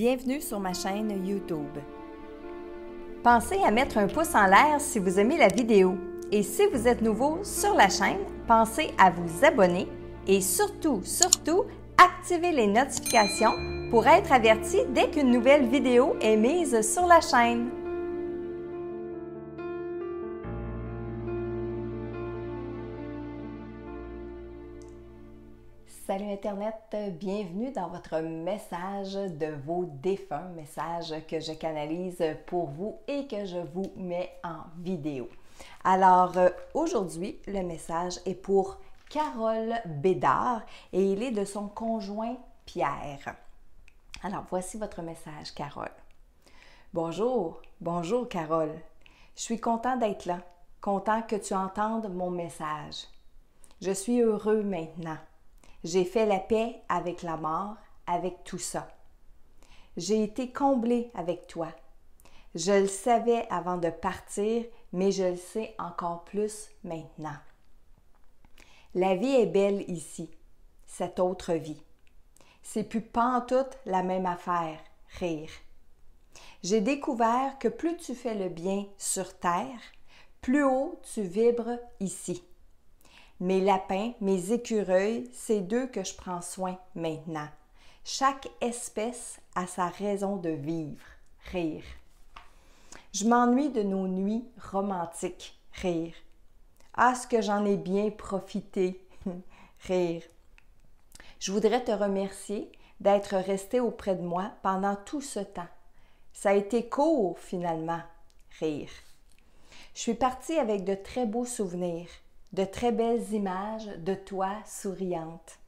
Bienvenue sur ma chaîne YouTube. Pensez à mettre un pouce en l'air si vous aimez la vidéo. Et si vous êtes nouveau sur la chaîne, pensez à vous abonner et surtout, activez les notifications pour être averti dès qu'une nouvelle vidéo est mise sur la chaîne. Salut Internet, bienvenue dans votre message de vos défunts, message que je canalise pour vous et que je vous mets en vidéo. Alors aujourd'hui, le message est pour Carole Bédard et il est de son conjoint Pierre. Alors voici votre message, Carole. Bonjour Carole. Je suis content d'être là, content que tu entendes mon message. Je suis heureux maintenant. J'ai fait la paix avec la mort, avec tout ça. J'ai été comblée avec toi. Je le savais avant de partir, mais je le sais encore plus maintenant. La vie est belle ici, cette autre vie. C'est plus pantoute la même affaire, rire. J'ai découvert que plus tu fais le bien sur terre, plus haut tu vibres ici. Mes lapins, mes écureuils, c'est d'eux que je prends soin maintenant. Chaque espèce a sa raison de vivre, rire. Je m'ennuie de nos nuits romantiques, rire. Ah, ce que j'en ai bien profité, rire. Je voudrais te remercier d'être resté auprès de moi pendant tout ce temps. Ça a été court finalement, rire. Je suis partie avec de très beaux souvenirs. De très belles images de toi souriante.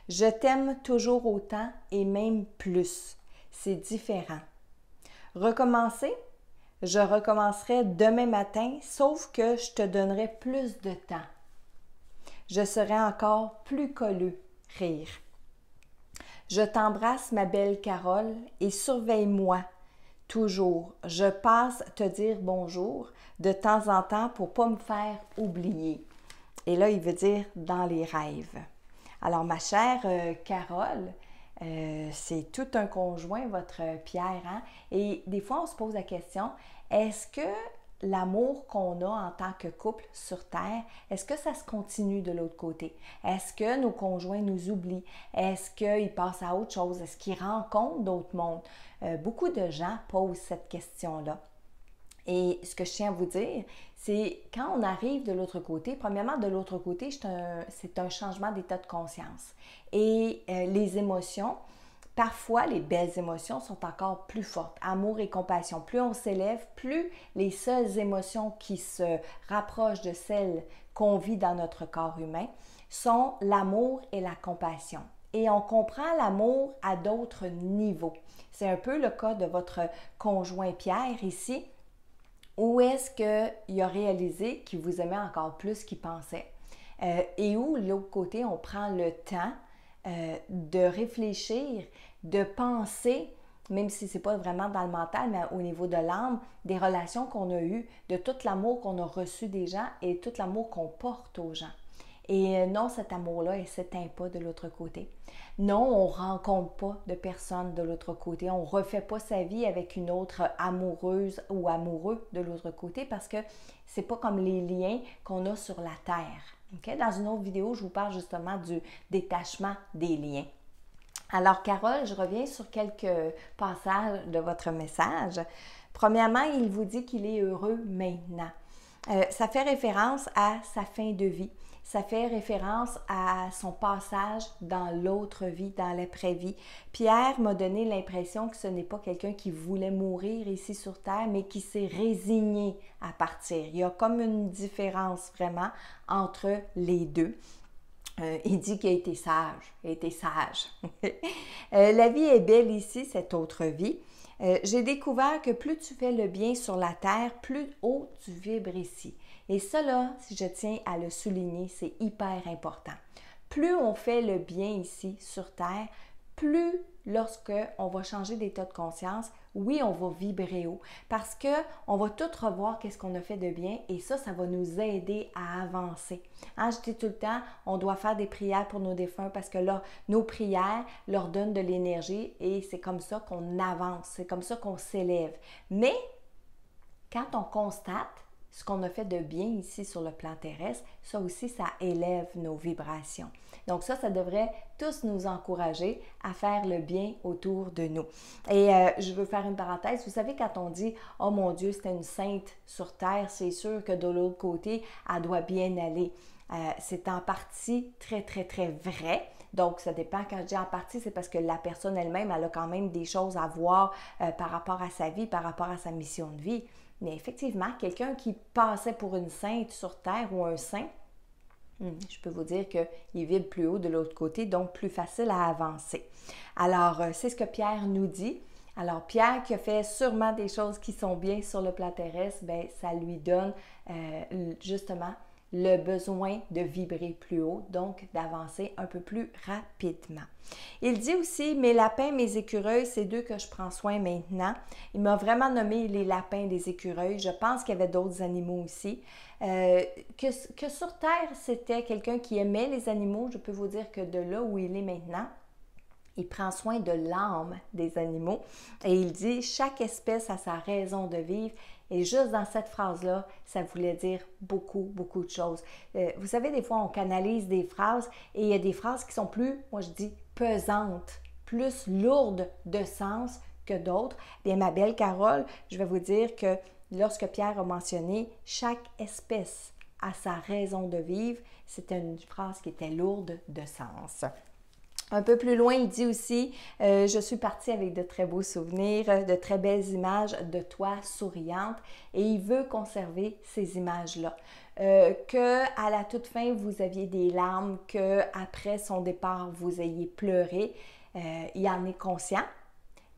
Je t'aime toujours autant et même plus. C'est différent. Recommencer? Je recommencerai demain matin, sauf que je te donnerai plus de temps. Je serai encore plus colleux, rire. Je t'embrasse, ma belle Carole, et surveille-moi. Toujours, je passe te dire bonjour de temps en temps pour ne pas me faire oublier. Et là, il veut dire dans les rêves. Alors, ma chère Carole, c'est tout un conjoint, votre Pierre. Hein? Et des fois, on se pose la question, est-ce que l'amour qu'on a en tant que couple sur Terre, est-ce que ça se continue de l'autre côté? Est-ce que nos conjoints nous oublient? Est-ce qu'ils passent à autre chose? Est-ce qu'ils rencontrent d'autres mondes? Beaucoup de gens posent cette question-là. Et ce que je tiens à vous dire, c'est quand on arrive de l'autre côté, premièrement, de l'autre côté, c'est un changement d'état de conscience. Et les émotions, parfois, les belles émotions sont encore plus fortes. Amour et compassion. Plus on s'élève, plus les seules émotions qui se rapprochent de celles qu'on vit dans notre corps humain sont l'amour et la compassion. Et on comprend l'amour à d'autres niveaux. C'est un peu le cas de votre conjoint Pierre ici, où est-ce qu'il a réalisé qu'il vous aimait encore plus qu'il pensait. Et où, de l'autre côté, on prend le temps de réfléchir, de penser, même si ce n'est pas vraiment dans le mental, mais au niveau de l'âme, des relations qu'on a eues, de tout l'amour qu'on a reçu des gens et tout l'amour qu'on porte aux gens. Et non, cet amour-là, il ne s'éteint pas de l'autre côté. Non, on ne rencontre pas de personne de l'autre côté. On ne refait pas sa vie avec une autre amoureuse ou amoureux de l'autre côté parce que ce n'est pas comme les liens qu'on a sur la Terre. Okay? Dans une autre vidéo, je vous parle justement du détachement des liens. Alors, Carole, je reviens sur quelques passages de votre message. Premièrement, il vous dit qu'il est heureux maintenant. Ça fait référence à sa fin de vie. Ça fait référence à son passage dans l'autre vie, dans l'après-vie. Pierre m'a donné l'impression que ce n'est pas quelqu'un qui voulait mourir ici sur Terre, mais qui s'est résigné à partir. Il y a comme une différence vraiment entre les deux. Il dit qu'il a été sage. Il a été sage. La vie est belle ici, cette autre vie. J'ai découvert que plus tu fais le bien sur la terre, plus haut tu vibres ici. Et ça, là, si je tiens à le souligner, c'est hyper important. Plus on fait le bien ici sur terre, plus lorsque on va changer d'état de conscience, oui, on va vibrer haut parce que on va tout revoir qu'est-ce qu'on a fait de bien et ça va nous aider à avancer. Hein, je dis tout le temps, on doit faire des prières pour nos défunts parce que là, nos prières leur donnent de l'énergie et c'est comme ça qu'on avance, c'est comme ça qu'on s'élève. Mais quand on constate ce qu'on a fait de bien ici sur le plan terrestre, ça aussi, ça élève nos vibrations. Donc ça devrait tous nous encourager à faire le bien autour de nous. Et je veux faire une parenthèse. Vous savez, quand on dit « Oh mon Dieu, c'était une sainte sur Terre », c'est sûr que de l'autre côté, elle doit bien aller. C'est en partie très, très, très vrai. Donc, ça dépend. Quand je dis en partie, c'est parce que la personne elle-même, elle a quand même des choses à voir par rapport à sa vie, par rapport à sa mission de vie. Mais effectivement, quelqu'un qui passait pour une sainte sur Terre ou un saint, je peux vous dire qu'il vibre plus haut de l'autre côté, donc plus facile à avancer. Alors, c'est ce que Pierre nous dit. Alors, Pierre qui a fait sûrement des choses qui sont bien sur le plan terrestre, bien, ça lui donne justement le besoin de vibrer plus haut, donc d'avancer un peu plus rapidement. Il dit aussi, mes lapins, mes écureuils, c'est d'eux que je prends soin maintenant. Il m'a vraiment nommé les lapins, les écureuils. Je pense qu'il y avait d'autres animaux aussi. Que sur Terre, c'était quelqu'un qui aimait les animaux. Je peux vous dire que de là où il est maintenant, il prend soin de l'âme des animaux et il dit, chaque espèce a sa raison de vivre. Et juste dans cette phrase-là, ça voulait dire beaucoup, beaucoup de choses. Vous savez, des fois, on canalise des phrases et il y a des phrases qui sont plus, moi je dis, pesantes, plus lourdes de sens que d'autres. Bien, ma belle Carole, je vais vous dire que lorsque Pierre a mentionné « chaque espèce a sa raison de vivre », c'était une phrase qui était lourde de sens. Un peu plus loin, il dit aussi « Je suis partie avec de très beaux souvenirs, de très belles images de toi souriante » et il veut conserver ces images-là. Que à la toute fin, vous aviez des larmes, qu'après son départ, vous ayez pleuré, il en est conscient.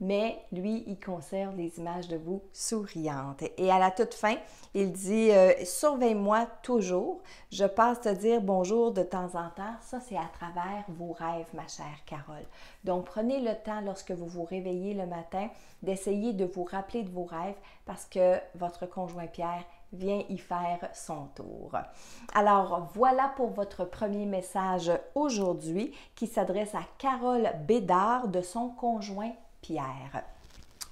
Mais lui, il conserve les images de vous souriantes. Et à la toute fin, il dit « Surveille-moi toujours. Je passe te dire bonjour de temps en temps. » Ça, c'est à travers vos rêves, ma chère Carole. Donc, prenez le temps, lorsque vous vous réveillez le matin, d'essayer de vous rappeler de vos rêves parce que votre conjoint Pierre vient y faire son tour. Alors, voilà pour votre premier message aujourd'hui qui s'adresse à Carole Bédard de son conjoint Pierre.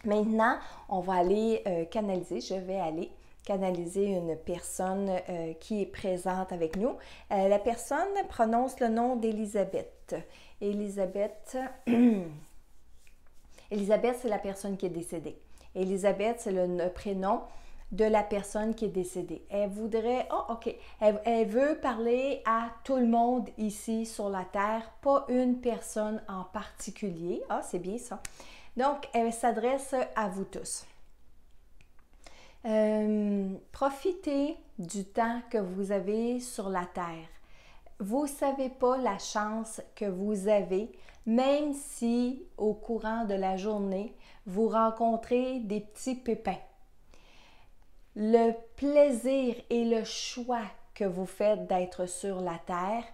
Maintenant, on va aller canaliser, je vais aller canaliser une personne qui est présente avec nous. La personne prononce le nom d'Élisabeth. Élisabeth, Élisabeth, c'est la personne qui est décédée. Élisabeth, c'est le prénom de la personne qui est décédée. Elle voudrait, elle veut parler à tout le monde ici sur la Terre, pas une personne en particulier. Ah, c'est bien ça. Donc, elle s'adresse à vous tous. Profitez du temps que vous avez sur la Terre. Vous ne savez pas la chance que vous avez, même si au courant de la journée, vous rencontrez des petits pépins. Le plaisir et le choix que vous faites d'être sur la Terre,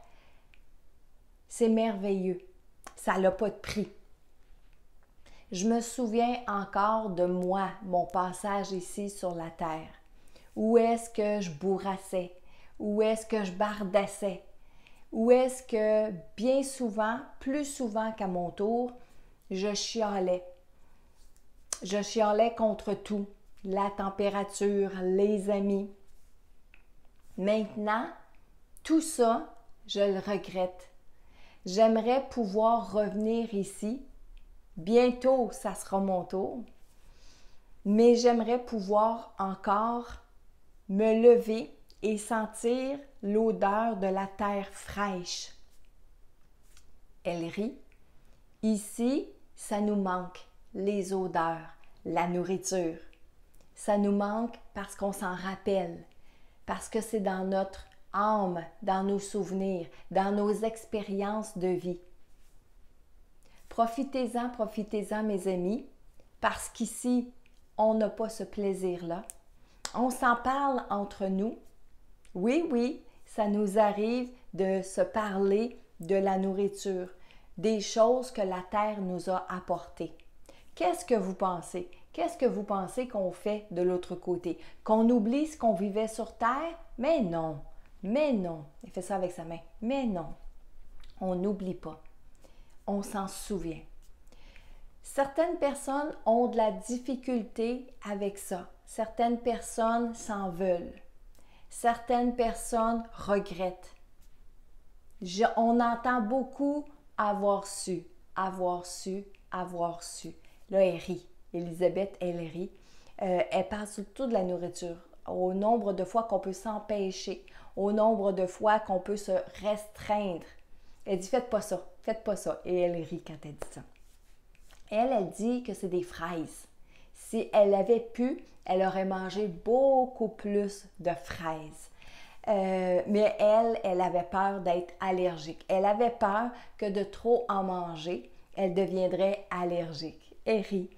c'est merveilleux. Ça n'a pas de prix. Je me souviens encore de moi, mon passage ici sur la Terre. Où est-ce que je bourrassais? Où est-ce que je bardassais? Où est-ce que bien souvent, plus souvent qu'à mon tour, je chialais. Je chialais contre tout. La température, les amis. Maintenant, tout ça, je le regrette. J'aimerais pouvoir revenir ici. Bientôt, ça sera mon tour. Mais j'aimerais pouvoir encore me lever et sentir l'odeur de la terre fraîche. Elle rit. Ici, ça nous manque, les odeurs, la nourriture. Ça nous manque parce qu'on s'en rappelle, parce que c'est dans notre âme, dans nos souvenirs, dans nos expériences de vie. Profitez-en, mes amis, parce qu'ici, on n'a pas ce plaisir-là. On s'en parle entre nous. Oui, ça nous arrive de se parler de la nourriture. des choses que la Terre nous a apportées. Qu'est-ce que vous pensez? Qu'est-ce que vous pensez qu'on fait de l'autre côté? Qu'on oublie ce qu'on vivait sur Terre? Mais non, mais non. Il fait ça avec sa main. Mais non, on n'oublie pas. On s'en souvient. Certaines personnes ont de la difficulté avec ça. Certaines personnes s'en veulent. Certaines personnes regrettent. On entend beaucoup avoir su, avoir su, avoir su. Là, elle rit. Elisabeth, elle rit. Elle parle surtout de la nourriture, au nombre de fois qu'on peut s'empêcher, au nombre de fois qu'on peut se restreindre. Elle dit, faites pas ça. Et elle rit quand elle dit ça. Elle dit que c'est des fraises. Si elle avait pu, elle aurait mangé beaucoup plus de fraises. Mais elle avait peur d'être allergique. Elle avait peur que de trop en manger, elle deviendrait allergique. Elle rit.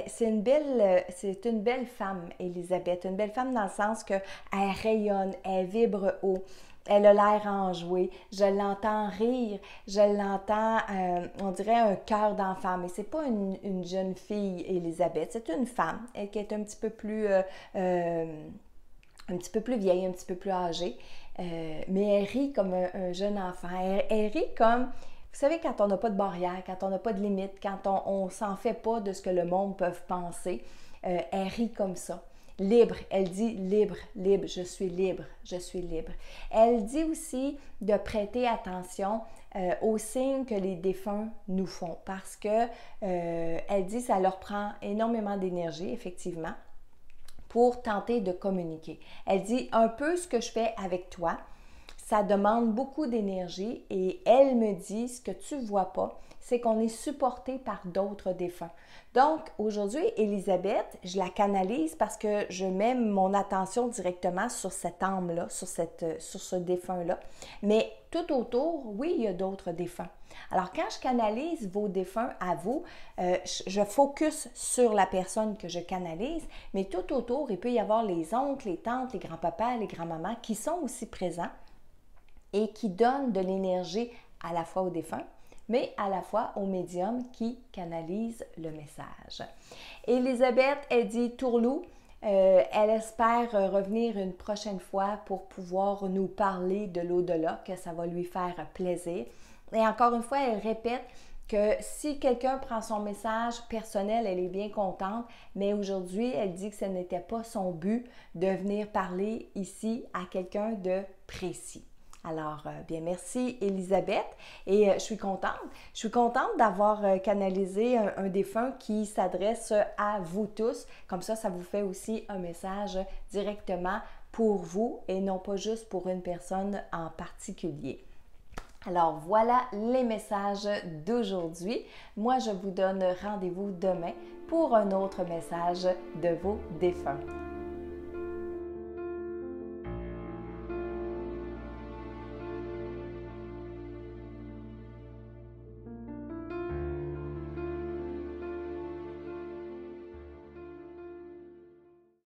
C'est une belle femme, Elisabeth. Une belle femme dans le sens qu'elle rayonne, elle vibre haut. Elle a l'air enjouée, je l'entends rire, je l'entends, on dirait un cœur d'enfant, mais c'est pas une jeune fille, Elisabeth, c'est une femme qui est un petit peu plus vieille, un petit peu plus âgée, mais elle rit comme un jeune enfant, elle rit comme, vous savez, quand on n'a pas de barrière, quand on n'a pas de limite, quand on s'en fait pas de ce que le monde peut penser, elle rit comme ça. Libre, elle dit libre, libre, je suis libre, je suis libre. Elle dit aussi de prêter attention aux signes que les défunts nous font parce que elle dit que ça leur prend énormément d'énergie, effectivement, pour tenter de communiquer. Elle dit un peu ce que je fais avec toi, ça demande beaucoup d'énergie et elle me dit ce que tu ne vois pas, c'est qu'on est supporté par d'autres défunts. Donc, aujourd'hui, Elisabeth, je la canalise parce que je mets mon attention directement sur cette âme-là, sur ce défunt-là. Mais tout autour, oui, il y a d'autres défunts. Alors, quand je canalise vos défunts à vous, je focus sur la personne que je canalise, mais tout autour, il peut y avoir les oncles, les tantes, les grands-papas, les grands-mamans qui sont aussi présents et qui donnent de l'énergie à la fois aux défunts, mais à la fois au médium qui canalise le message. Elisabeth, elle dit Tourlou, elle espère revenir une prochaine fois pour pouvoir nous parler de l'au-delà, que ça va lui faire plaisir. Et encore une fois, elle répète que si quelqu'un prend son message personnel, elle est bien contente, mais aujourd'hui, elle dit que ce n'était pas son but de venir parler ici à quelqu'un de précis. Alors, bien merci Elisabeth et je suis contente. Je suis contente d'avoir canalisé un défunt qui s'adresse à vous tous. Comme ça vous fait aussi un message directement pour vous et non pas juste pour une personne en particulier. Alors voilà les messages d'aujourd'hui. Moi, je vous donne rendez-vous demain pour un autre message de vos défunts.